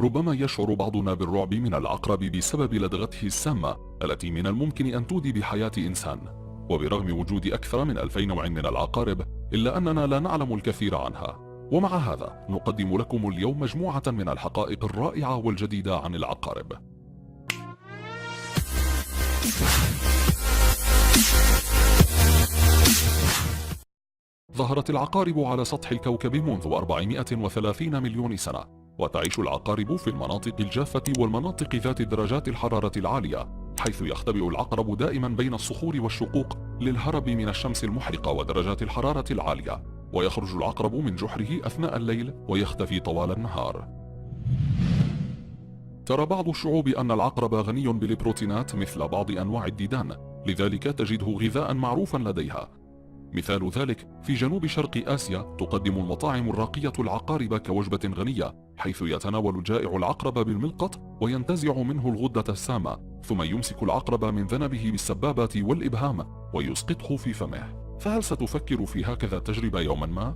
ربما يشعر بعضنا بالرعب من العقرب بسبب لدغته السامة التي من الممكن أن تودي بحياة إنسان. وبرغم وجود أكثر من 2000 نوع من العقارب إلا أننا لا نعلم الكثير عنها. ومع هذا نقدم لكم اليوم مجموعة من الحقائق الرائعة والجديدة عن العقارب. ظهرت العقارب على سطح الكوكب منذ 430 مليون سنة، وتعيش العقارب في المناطق الجافة والمناطق ذات درجات الحرارة العالية، حيث يختبئ العقرب دائما بين الصخور والشقوق للهرب من الشمس المحرقة ودرجات الحرارة العالية، ويخرج العقرب من جحره أثناء الليل ويختفي طوال النهار. ترى بعض الشعوب أن العقرب غني بالبروتينات مثل بعض أنواع الديدان، لذلك تجده غذاء معروفا لديها. مثال ذلك في جنوب شرق آسيا تقدم المطاعم الراقية العقارب كوجبة غنية، حيث يتناول الجائع العقرب بالملقط وينتزع منه الغدة السامة، ثم يمسك العقرب من ذنبه بالسبابة والإبهام ويسقطه في فمه. فهل ستفكر في هكذا تجربة يوما ما؟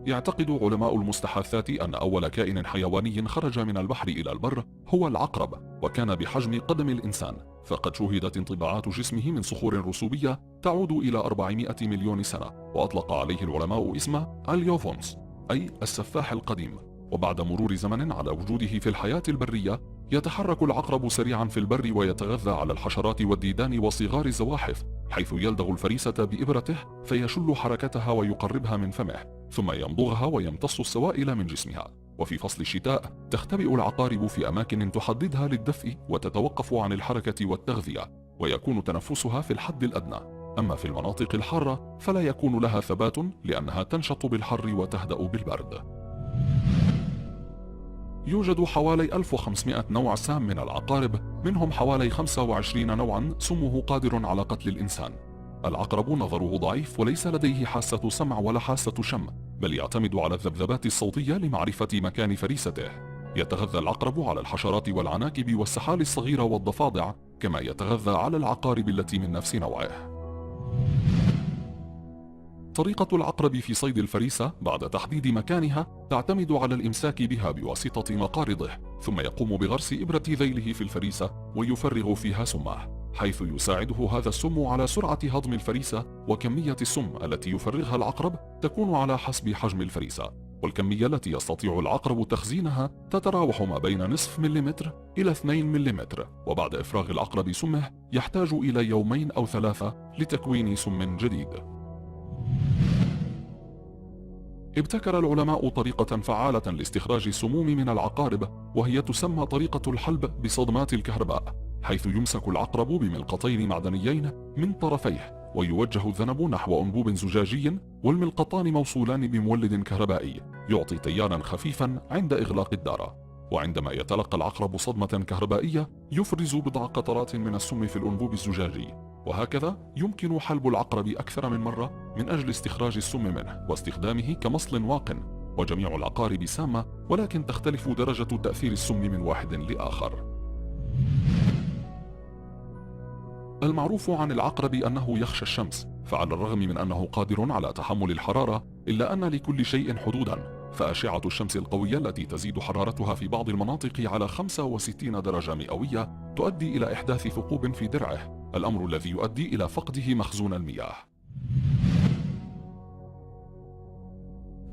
يعتقد علماء المستحاثات أن أول كائن حيواني خرج من البحر إلى البر هو العقرب، وكان بحجم قدم الإنسان، فقد شوهدت انطباعات جسمه من صخور رسوبية تعود إلى 400 مليون سنة، وأطلق عليه العلماء اسمه اليوفونس أي السفاح القديم. وبعد مرور زمن على وجوده في الحياة البرية، يتحرك العقرب سريعا في البر ويتغذى على الحشرات والديدان وصغار الزواحف، حيث يلدغ الفريسة بإبرته فيشل حركتها ويقربها من فمه، ثم يمضغها ويمتص السوائل من جسمها. وفي فصل الشتاء تختبئ العقارب في أماكن تحددها للدفء وتتوقف عن الحركة والتغذية، ويكون تنفسها في الحد الأدنى. أما في المناطق الحارة فلا يكون لها ثبات لأنها تنشط بالحر وتهدأ بالبرد. يوجد حوالي 1500 نوع سام من العقارب، منهم حوالي 25 نوعا سمه قادر على قتل الإنسان. العقرب نظره ضعيف وليس لديه حاسة سمع ولا حاسة شم، بل يعتمد على الذبذبات الصوتية لمعرفة مكان فريسته. يتغذى العقرب على الحشرات والعناكب والسحال الصغيرة والضفادع، كما يتغذى على العقارب التي من نفس نوعه. طريقة العقرب في صيد الفريسة بعد تحديد مكانها تعتمد على الإمساك بها بواسطة مقارضه، ثم يقوم بغرس إبرة ذيله في الفريسة ويفرغ فيها سمه، حيث يساعده هذا السم على سرعة هضم الفريسة. وكمية السم التي يفرغها العقرب تكون على حسب حجم الفريسة، والكمية التي يستطيع العقرب تخزينها تتراوح ما بين نصف مليمتر إلى 2 مليمتر. وبعد إفراغ العقرب سمه يحتاج إلى 2 أو 3 لتكوين سم جديد. ابتكر العلماء طريقة فعالة لاستخراج السموم من العقارب، وهي تسمى طريقة الحلب بصدمات الكهرباء، حيث يمسك العقرب بملقطين معدنيين من طرفيه، ويوجه الذنب نحو أنبوب زجاجي، والملقطان موصولان بمولد كهربائي يعطي تيارا خفيفا عند إغلاق الدارة. وعندما يتلقى العقرب صدمة كهربائية يفرز بضع قطرات من السم في الأنبوب الزجاجي، وهكذا يمكن حلب العقرب أكثر من مرة من أجل استخراج السم منه واستخدامه كمصل واق. وجميع العقارب سامة، ولكن تختلف درجة تأثير السم من واحد لآخر. المعروف عن العقرب أنه يخشى الشمس، فعلى الرغم من أنه قادر على تحمل الحرارة إلا أن لكل شيء حدودا. فأشعة الشمس القوية التي تزيد حرارتها في بعض المناطق على 65 درجة مئوية تؤدي إلى إحداث ثقوب في درعه، الأمر الذي يؤدي إلى فقده مخزون المياه.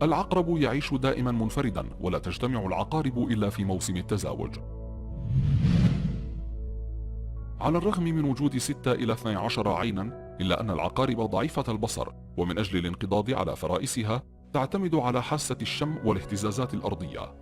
العقرب يعيش دائما منفردا، ولا تجتمع العقارب إلا في موسم التزاوج. على الرغم من وجود 6 إلى 12 عينا، إلا أن العقارب ضعيفة البصر، ومن أجل الانقضاض على فرائسها تعتمد على حاسة الشم والاهتزازات الأرضية.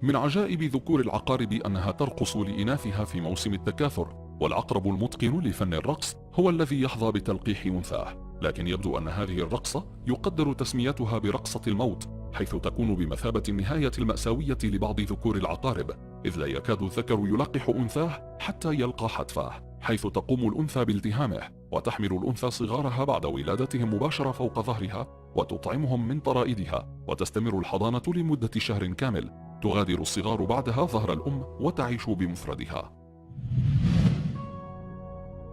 من عجائب ذكور العقارب أنها ترقص لإناثها في موسم التكاثر، والعقرب المتقن لفن الرقص هو الذي يحظى بتلقيح أنثاه. لكن يبدو أن هذه الرقصة يقدر تسميتها برقصة الموت، حيث تكون بمثابة النهاية المأساوية لبعض ذكور العقارب، إذ لا يكاد الذكر يلقح أنثاه حتى يلقى حتفاه، حيث تقوم الأنثى بالتهامه، وتحمل الأنثى صغارها بعد ولادتهم مباشرة فوق ظهرها، وتطعمهم من طرائدها، وتستمر الحضانة لمدة شهر كامل. تغادر الصغار بعدها ظهر الأم وتعيش بمفردها.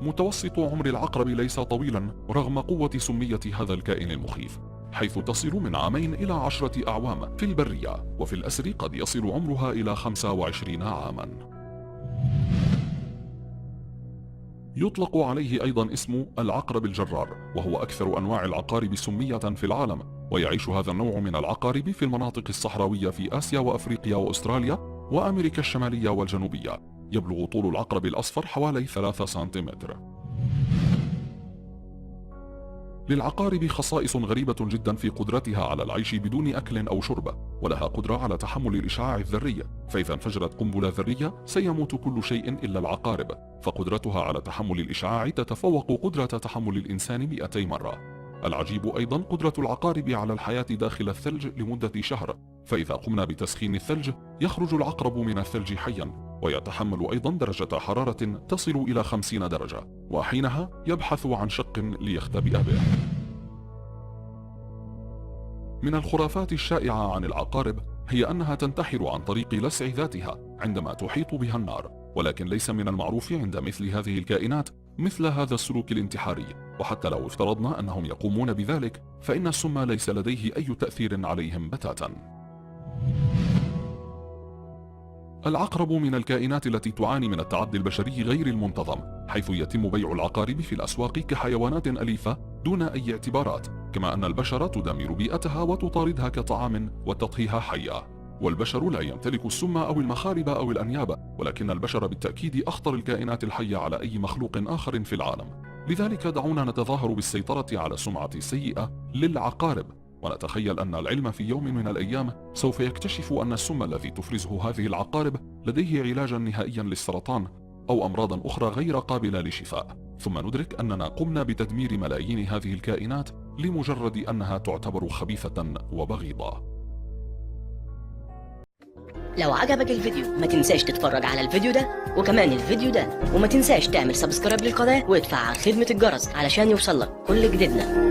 متوسط عمر العقرب ليس طويلا رغم قوة سمية هذا الكائن المخيف، حيث تصل من 2 إلى 10 أعوام في البرية، وفي الأسر قد يصل عمرها إلى 25 عاما. يطلق عليه أيضا اسم العقرب الجرار، وهو أكثر أنواع العقارب سمية في العالم، ويعيش هذا النوع من العقارب في المناطق الصحراوية في آسيا وأفريقيا وأستراليا وأمريكا الشمالية والجنوبية. يبلغ طول العقرب الأصفر حوالي 3 سنتيمتر. للعقارب خصائص غريبة جدا في قدرتها على العيش بدون أكل أو شرب، ولها قدرة على تحمل الإشعاع الذري، فإذا انفجرت قنبلة ذرية سيموت كل شيء إلا العقارب، فقدرتها على تحمل الإشعاع تتفوق قدرة تحمل الإنسان 200 مرة. العجيب أيضا قدرة العقارب على الحياة داخل الثلج لمدة شهر، فإذا قمنا بتسخين الثلج يخرج العقرب من الثلج حيا، ويتحمل أيضا درجة حرارة تصل إلى 50 درجة، وحينها يبحث عن شق ليختبئ به. من الخرافات الشائعة عن العقارب هي أنها تنتحر عن طريق لسع ذاتها عندما تحيط بها النار، ولكن ليس من المعروف عند مثل هذه الكائنات مثل هذا السلوك الانتحاري، وحتى لو افترضنا أنهم يقومون بذلك فإن السم ليس لديه أي تأثير عليهم بتاتا. العقرب من الكائنات التي تعاني من التعدي البشري غير المنتظم، حيث يتم بيع العقارب في الأسواق كحيوانات أليفة دون أي اعتبارات، كما أن البشر تدمر بيئتها وتطاردها كطعام وتطهيها حية. والبشر لا يمتلك السم أو المخارب أو الأنياب، ولكن البشر بالتأكيد أخطر الكائنات الحية على أي مخلوق آخر في العالم. لذلك دعونا نتظاهر بالسيطرة على السمعة السيئة للعقارب، ونتخيل أن العلم في يوم من الأيام سوف يكتشف أن السم الذي تفرزه هذه العقارب لديه علاجا نهائيا للسرطان أو أمراضا أخرى غير قابلة للشفاء، ثم ندرك أننا قمنا بتدمير ملايين هذه الكائنات لمجرد أنها تعتبر خبيثة وبغيضة. لو عجبك الفيديو ما تنساش تتفرج على الفيديو ده وكمان الفيديو ده، وما تنساش تعمل سبسكرايب للقناة وتفعل خدمة الجرس علشان يوصلك كل جديدنا.